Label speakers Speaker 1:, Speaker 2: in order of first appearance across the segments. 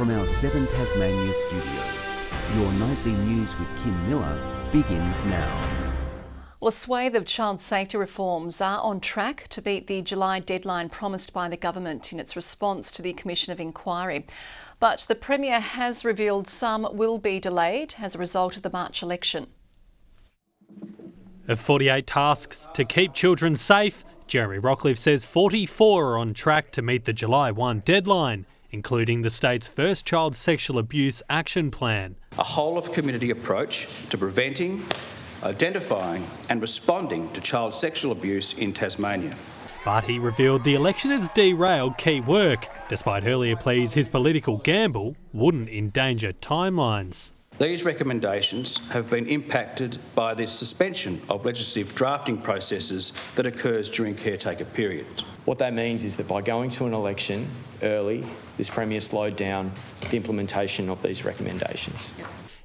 Speaker 1: from our 7 Tasmania studios. Your nightly news with Kim Miller begins now.
Speaker 2: Well, a swathe of child safety reforms are on track to beat the July deadline promised by the government in its response to the Commission of Inquiry. But the Premier has revealed some will be delayed as a result of the March election.
Speaker 3: Of 48 tasks to keep children safe, Jeremy Rockcliffe says 44 are on track to meet the July 1 deadline, including the state's first child sexual abuse action plan.
Speaker 4: A whole-of-community approach to preventing, identifying and responding to child sexual abuse in Tasmania.
Speaker 3: But he revealed the election has derailed key work, despite earlier pleas his political gamble wouldn't endanger timelines.
Speaker 4: These recommendations have been impacted by the suspension of legislative drafting processes that occurs during caretaker periods.
Speaker 5: What that means is that by going to an election early, this Premier slowed down the implementation of these recommendations.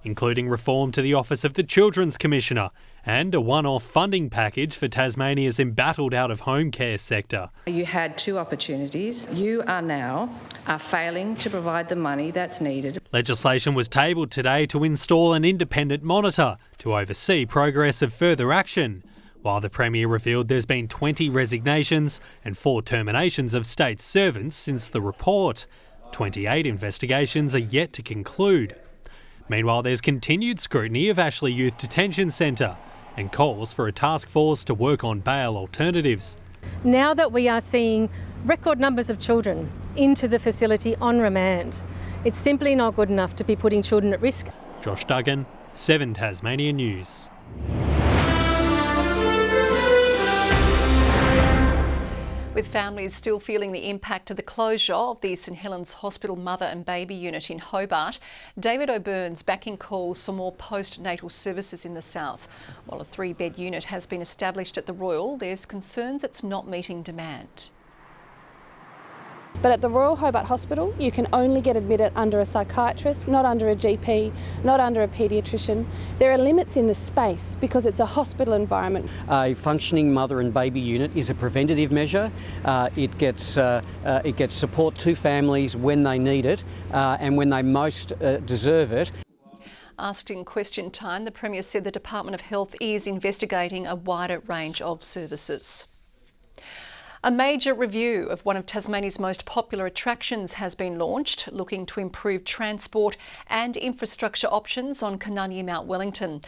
Speaker 3: Including reform to the Office of the Children's Commissioner and a one-off funding package for Tasmania's embattled out-of-home care sector.
Speaker 6: You had 2 opportunities. You are now failing to provide the money that's needed.
Speaker 3: Legislation was tabled today to install an independent monitor to oversee progress of further action, while the Premier revealed there's been 20 resignations and 4 terminations of state servants since the report. 28 investigations are yet to conclude. Meanwhile, there's continued scrutiny of Ashley Youth Detention Centre and calls for a task force to work on bail alternatives.
Speaker 7: Now that we are seeing record numbers of children into the facility on remand, it's simply not good enough to be putting children at risk.
Speaker 3: Josh Duggan, 7 Tasmania News.
Speaker 2: With families still feeling the impact of the closure of the St Helens Hospital Mother and Baby Unit in Hobart, David O'Byrne's backing calls for more postnatal services in the south. While a 3-bed unit has been established at the Royal, there's concerns it's not meeting demand.
Speaker 8: But at the Royal Hobart Hospital, you can only get admitted under a psychiatrist, not under a GP, not under a paediatrician. There are limits in the space because it's a hospital environment.
Speaker 9: A functioning mother and baby unit is a preventative measure. It gets support to families when they need it and when they most deserve it.
Speaker 2: Asked in question time, the Premier said the Department of Health is investigating a wider range of services. A major review of one of Tasmania's most popular attractions has been launched, looking to improve transport and infrastructure options on Canunny Mount Wellington.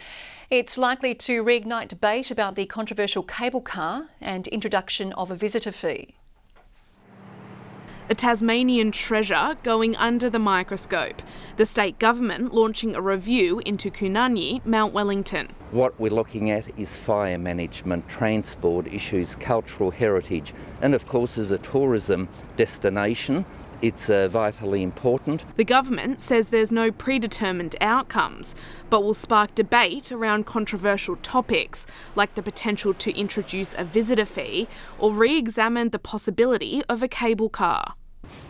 Speaker 2: It's likely to reignite debate about the controversial cable car and introduction of a visitor fee.
Speaker 10: A Tasmanian treasure going under the microscope. The state government launching a review into Canunny Mount Wellington.
Speaker 11: What we're looking at is fire management, transport issues, cultural heritage, and of course as a tourism destination, it's vitally important.
Speaker 10: The government says there's no predetermined outcomes, but will spark debate around controversial topics like the potential to introduce a visitor fee or re-examine the possibility of a cable car.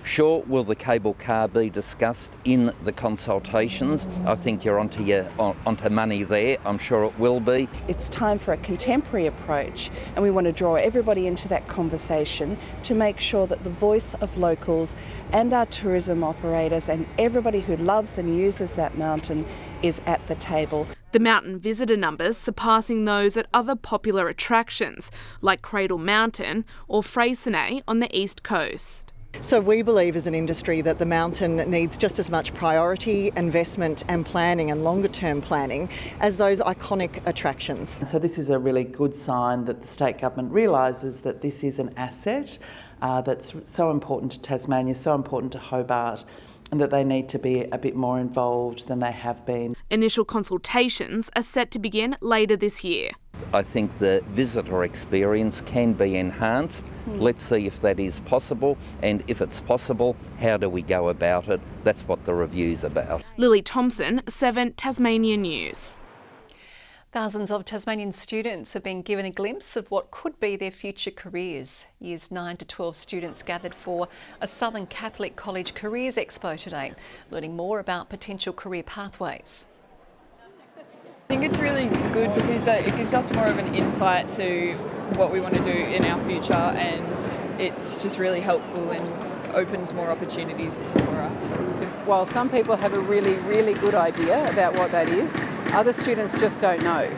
Speaker 11: Sure, will the cable car be discussed in the consultations? I think you're onto money there. I'm sure it will be.
Speaker 12: It's time for a contemporary approach, and we want to draw everybody into that conversation to make sure that the voice of locals and our tourism operators and everybody who loves and uses that mountain is at the table.
Speaker 10: The mountain visitor numbers surpassing those at other popular attractions like Cradle Mountain or Freycinet on the east coast.
Speaker 13: So we believe as an industry that the mountain needs just as much priority, investment and planning and longer term planning as those iconic attractions.
Speaker 14: So this is a really good sign that the state government realises that this is an asset that's so important to Tasmania, so important to Hobart, and that they need to be a bit more involved than they have been.
Speaker 10: Initial consultations are set to begin later this year.
Speaker 11: I think the visitor experience can be enhanced. Let's see if that is possible, and if it's possible, how do we go about it? That's what the review's about.
Speaker 10: Lily Thompson, 7 Tasmania News.
Speaker 2: Thousands of Tasmanian students have been given a glimpse of what could be their future careers. Years 9 to 12 students gathered for a Southern Catholic College Careers Expo today, learning more about potential career pathways.
Speaker 15: I think it's really good because it gives us more of an insight to what we want to do in our future, and it's just really helpful in opens more opportunities for us. While some people have a really, really good idea about what that is, other students just don't know.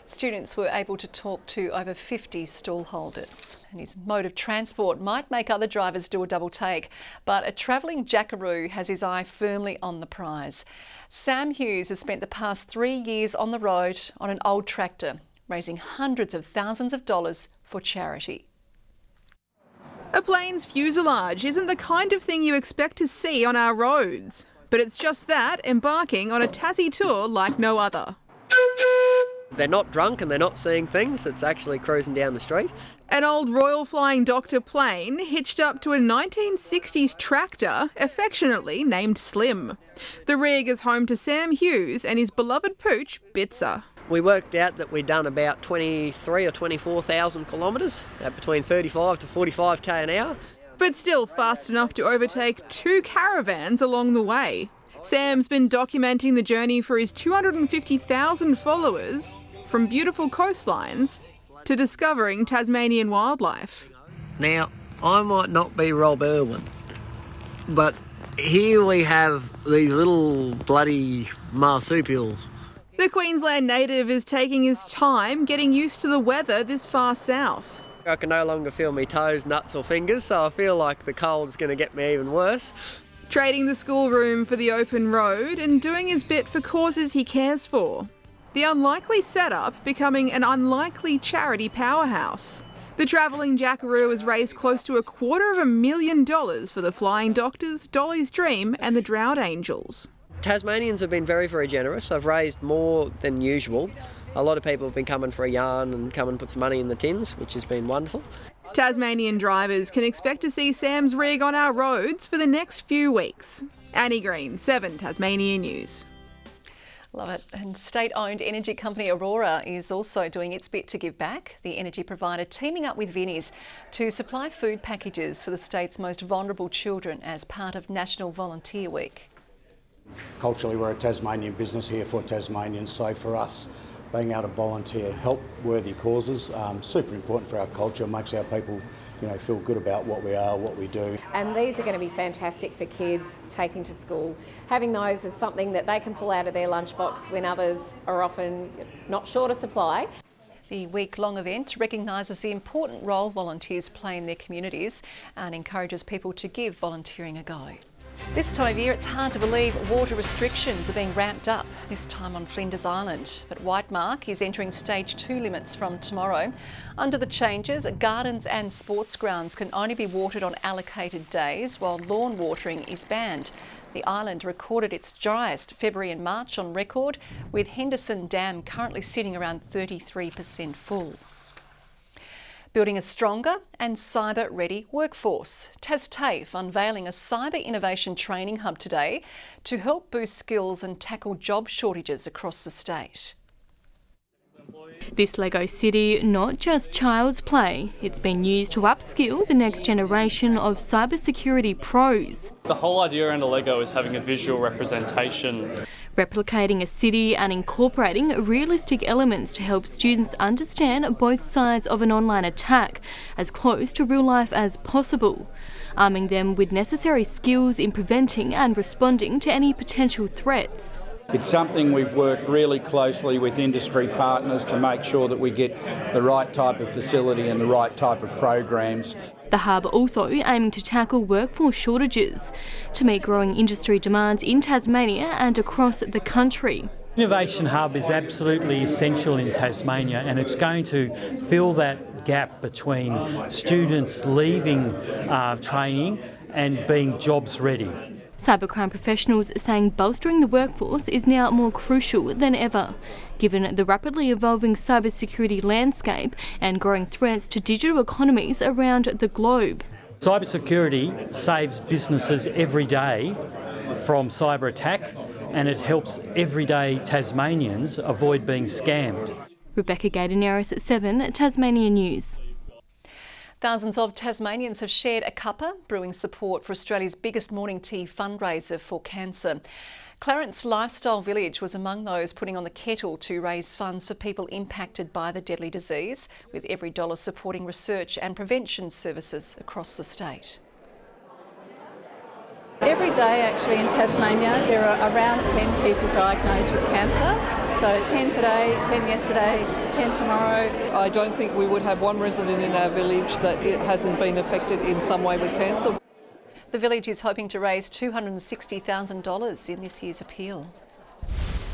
Speaker 2: Students were able to talk to over 50 stall holders, and his mode of transport might make other drivers do a double take, but a travelling jackaroo has his eye firmly on the prize. Sam Hughes has spent the past 3 years on the road on an old tractor, raising hundreds of thousands of dollars for charity.
Speaker 16: A plane's fuselage isn't the kind of thing you expect to see on our roads, but it's just that, embarking on a Tassie tour like no other.
Speaker 17: They're not drunk and they're not seeing things, it's actually cruising down the street.
Speaker 16: An old Royal Flying Doctor plane hitched up to a 1960s tractor, affectionately named Slim. The rig is home to Sam Hughes and his beloved pooch, Bitzer.
Speaker 17: We worked out that we'd done about 23 or 24,000 kilometres at between 35 to 45k an hour.
Speaker 16: But still fast enough to overtake 2 caravans along the way. Sam's been documenting the journey for his 250,000 followers, from beautiful coastlines to discovering Tasmanian wildlife.
Speaker 17: Now, I might not be Rob Irwin, but here we have these little bloody marsupials.
Speaker 16: The Queensland native is taking his time getting used to the weather this far south.
Speaker 17: I can no longer feel my toes, nuts or fingers, so I feel like the cold's going to get me even worse.
Speaker 16: Trading the schoolroom for the open road and doing his bit for causes he cares for. The unlikely setup becoming an unlikely charity powerhouse. The travelling jackaroo has raised close to $250,000 for the Flying Doctors, Dolly's Dream and the Drought Angels.
Speaker 17: Tasmanians have been very, very generous. I've raised more than usual. A lot of people have been coming for a yarn and come and put some money in the tins, which has been wonderful.
Speaker 16: Tasmanian drivers can expect to see Sam's rig on our roads for the next few weeks. Annie Green, 7 Tasmanian News.
Speaker 2: Love it. And state-owned energy company Aurora is also doing its bit to give back. The energy provider teaming up with Vinnie's to supply food packages for the state's most vulnerable children as part of National Volunteer Week.
Speaker 18: Culturally, we're a Tasmanian business here for Tasmanians, so for us, being able to volunteer, help worthy causes, super important for our culture, makes our people feel good about what we are, what we do.
Speaker 19: And these are going to be fantastic for kids taking to school. Having those is something that they can pull out of their lunchbox when others are often not short of supply.
Speaker 2: The week-long event recognises the important role volunteers play in their communities and encourages people to give volunteering a go. This time of year, it's hard to believe water restrictions are being ramped up, this time on Flinders Island. But Whitemark is entering stage 2 limits from tomorrow. Under the changes, gardens and sports grounds can only be watered on allocated days, while lawn watering is banned. The island recorded its driest February and March on record, with Henderson Dam currently sitting around 33% full. Building a stronger and cyber-ready workforce. TasTAFE unveiling a cyber innovation training hub today to help boost skills and tackle job shortages across the state.
Speaker 20: This Lego city, not just child's play, it's been used to upskill the next generation of cybersecurity pros.
Speaker 21: The whole idea around a Lego is having a visual representation.
Speaker 20: Replicating a city and incorporating realistic elements to help students understand both sides of an online attack as close to real life as possible, arming them with necessary skills in preventing and responding to any potential threats.
Speaker 22: It's something we've worked really closely with industry partners to make sure that we get the right type of facility and the right type of programs.
Speaker 20: The hub also aiming to tackle workforce shortages to meet growing industry demands in Tasmania and across the country.
Speaker 23: Innovation Hub is absolutely essential in Tasmania, and it's going to fill that gap between students leaving training and being jobs ready.
Speaker 20: Cybercrime professionals saying bolstering the workforce is now more crucial than ever, given the rapidly evolving cybersecurity landscape and growing threats to digital economies around the globe.
Speaker 23: Cybersecurity saves businesses every day from cyber attack, and it helps everyday Tasmanians avoid being scammed.
Speaker 20: Rebecca Gaidaneris at 7 Tasmanian News.
Speaker 2: Thousands of Tasmanians have shared a cuppa, brewing support for Australia's biggest morning tea fundraiser for cancer. Clarence Lifestyle Village was among those putting on the kettle to raise funds for people impacted by the deadly disease, with every dollar supporting research and prevention services across the state.
Speaker 1: Every day actually in Tasmania there are around 10 people diagnosed with cancer. So 10 today, 10 yesterday, 10 tomorrow.
Speaker 4: I don't think we would have one resident in our village that it hasn't been affected in some way with cancer.
Speaker 2: The village is hoping to raise $260,000 in this year's appeal.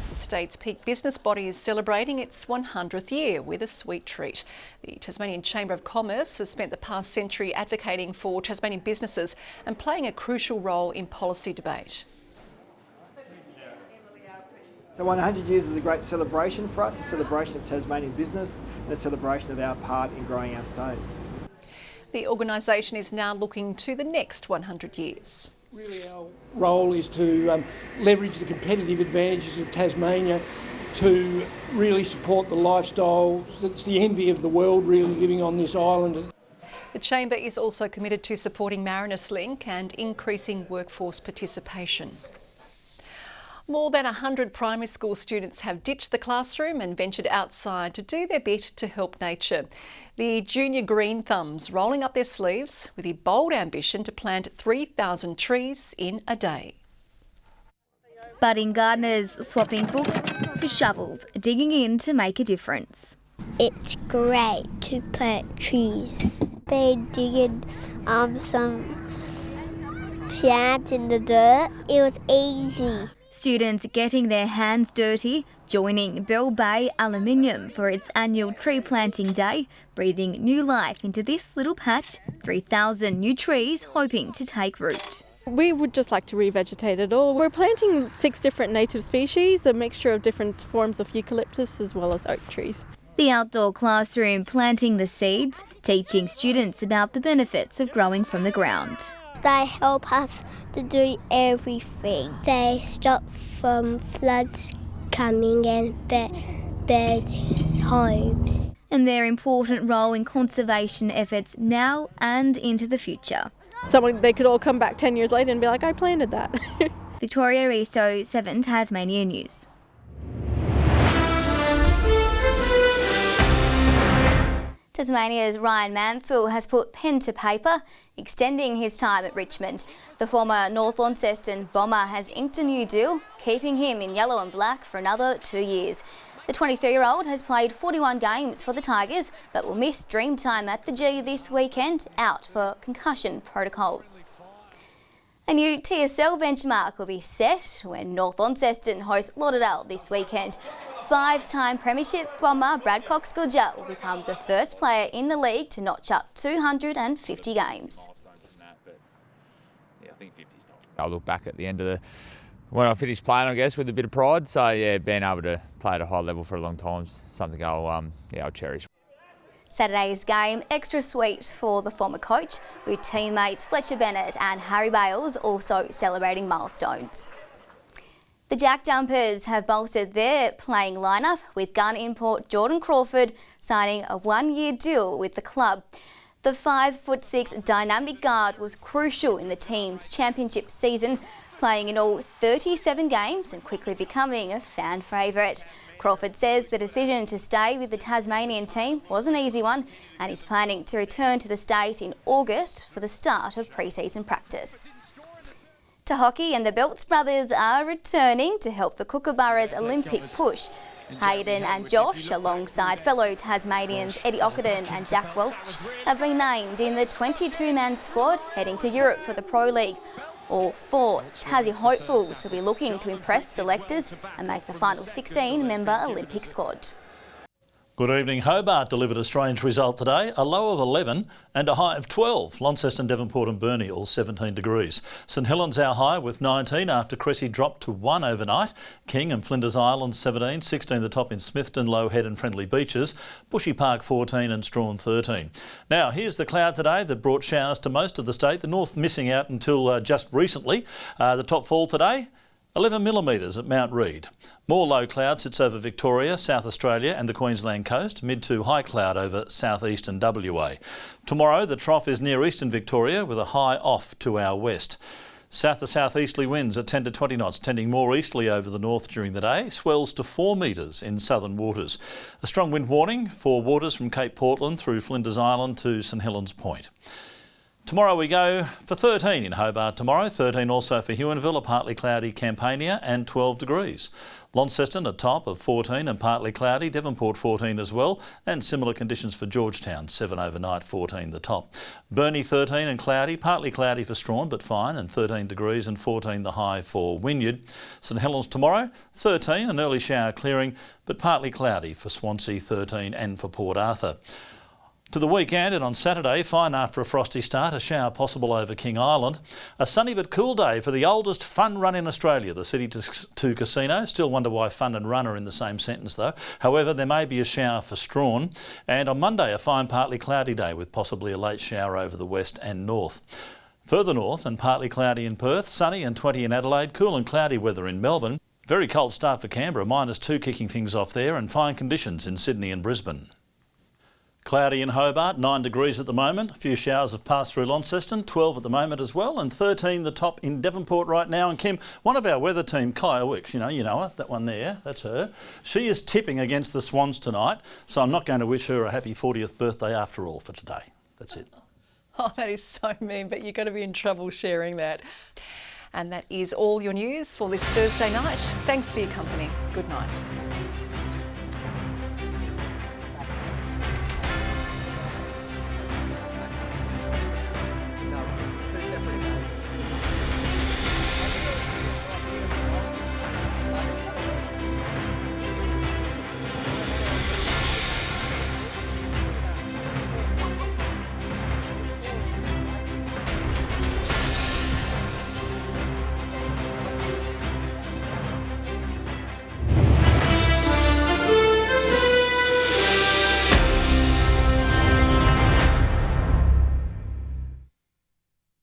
Speaker 2: The state's peak business body is celebrating its 100th year with a sweet treat. The Tasmanian Chamber of Commerce has spent the past century advocating for Tasmanian businesses and playing a crucial role in policy debate.
Speaker 5: So 100 years is a great celebration for us, a celebration of Tasmanian business and a celebration of our part in growing our state.
Speaker 2: The organisation is now looking to the next 100 years.
Speaker 24: Really our role is to leverage the competitive advantages of Tasmania to really support the lifestyle. It's the envy of the world really living on this island.
Speaker 2: The Chamber is also committed to supporting Mariners Link and increasing workforce participation. More than 100 primary school students have ditched the classroom and ventured outside to do their bit to help nature. The junior green thumbs rolling up their sleeves with the bold ambition to plant 3,000 trees in a day.
Speaker 25: Budding gardeners swapping books for shovels, digging in to make a difference.
Speaker 26: It's great to plant trees. Been digging some plants in the dirt. It was easy.
Speaker 25: Students getting their hands dirty, joining Bell Bay Aluminium for its annual tree planting day, breathing new life into this little patch, 3,000 new trees hoping to take root.
Speaker 8: We would just like to revegetate it all. We're planting 6 different native species, a mixture of different forms of eucalyptus as well as oak trees.
Speaker 25: The outdoor classroom planting the seeds, teaching students about the benefits of growing from the ground.
Speaker 26: They help us to do everything. They stop from floods coming and birds' homes.
Speaker 25: And their important role in conservation efforts now and into the future.
Speaker 8: They could all come back 10 years later and be like, I planted that.
Speaker 25: Victoria Risto, 7 Tasmania News. Tasmania's Ryan Mansell has put pen to paper, extending his time at Richmond. The former North Launceston bomber has inked a new deal, keeping him in yellow and black for another 2 years. The 23-year-old has played 41 games for the Tigers, but will miss dream time at the G this weekend, out for concussion protocols. A new TSL benchmark will be set when North Launceston hosts Lauderdale this weekend. 5-time premiership bomber Brad Cox-Gilger will become the first player in the league to notch up 250 games.
Speaker 27: I'll look back at the end of when I finished playing, I guess, with a bit of pride. So yeah, being able to play at a high level for a long time is something I'll cherish.
Speaker 25: Saturday's game extra sweet for the former coach, with teammates Fletcher Bennett and Harry Bales also celebrating milestones. The Jack Jumpers have bolstered their playing lineup, with gun import Jordan Crawford signing a 1-year deal with the club. The 5'6" dynamic guard was crucial in the team's championship season, playing in all 37 games and quickly becoming a fan favourite. Crawford says the decision to stay with the Tasmanian team was an easy one, and he's planning to return to the state in August for the start of pre-season practice. To hockey, and the Belts brothers are returning to help the Kookaburras Olympic push. Hayden and Josh, alongside fellow Tasmanians Eddie Ockenden and Jack Welch, have been named in the 22-man squad heading to Europe for the Pro League. All 4 Tassie hopefuls will be looking to impress selectors and make the final 16-member Olympic squad.
Speaker 28: Good evening. Hobart delivered a strange result today, a low of 11 and a high of 12. Launceston, Devonport and Burnie all 17 degrees. St Helens our high with 19 after Cressy dropped to 1 overnight. King and Flinders Island 17, 16 the top in Smithton, Low Head and Friendly Beaches. Bushy Park 14 and Strawn 13. Now here's the cloud today that brought showers to most of the state. The north missing out until just recently. The top fall today, 11 millimetres at Mount Reid. More low cloud sits over Victoria, South Australia and the Queensland coast. Mid to high cloud over southeast and WA. Tomorrow the trough is near eastern Victoria with a high off to our west. South to southeasterly winds at 10 to 20 knots, tending more easterly over the north during the day. Swells to 4 metres in southern waters. A strong wind warning for waters from Cape Portland through Flinders Island to St Helens Point. Tomorrow we go for 13 in Hobart tomorrow, 13 also for Huonville, a partly cloudy Campania and 12 degrees. Launceston a top of 14 and partly cloudy, Devonport 14 as well, and similar conditions for Georgetown, 7 overnight, 14 the top. Burnie 13 and cloudy, partly cloudy for Strawn but fine, and 13 degrees and 14 the high for Wynyard. St Helens tomorrow, 13, an early shower clearing but partly cloudy for Swansea, 13 and for Port Arthur. To the weekend, and on Saturday, fine after a frosty start, a shower possible over King Island. A sunny but cool day for the oldest fun run in Australia, the City to Casino. Still wonder why fun and run are in the same sentence though. However, there may be a shower for Strawn. And on Monday, a fine partly cloudy day with possibly a late shower over the west and north. Further north and partly cloudy in Perth, sunny and 20 in Adelaide, cool and cloudy weather in Melbourne. Very cold start for Canberra, -2 kicking things off there, and fine conditions in Sydney and Brisbane. Cloudy in Hobart, 9 degrees at the moment. A few showers have passed through Launceston, 12 at the moment as well, and 13 the top in Devonport right now. And Kim, one of our weather team, Kaya Wicks, you know her, that one there, that's her. She is tipping against the Swans tonight, so I'm not going to wish her a happy 40th birthday after all for today. That's it.
Speaker 2: Oh, that is so mean, but you're going to be in trouble sharing that. And that is all your news for this Thursday night. Thanks for your company. Good night.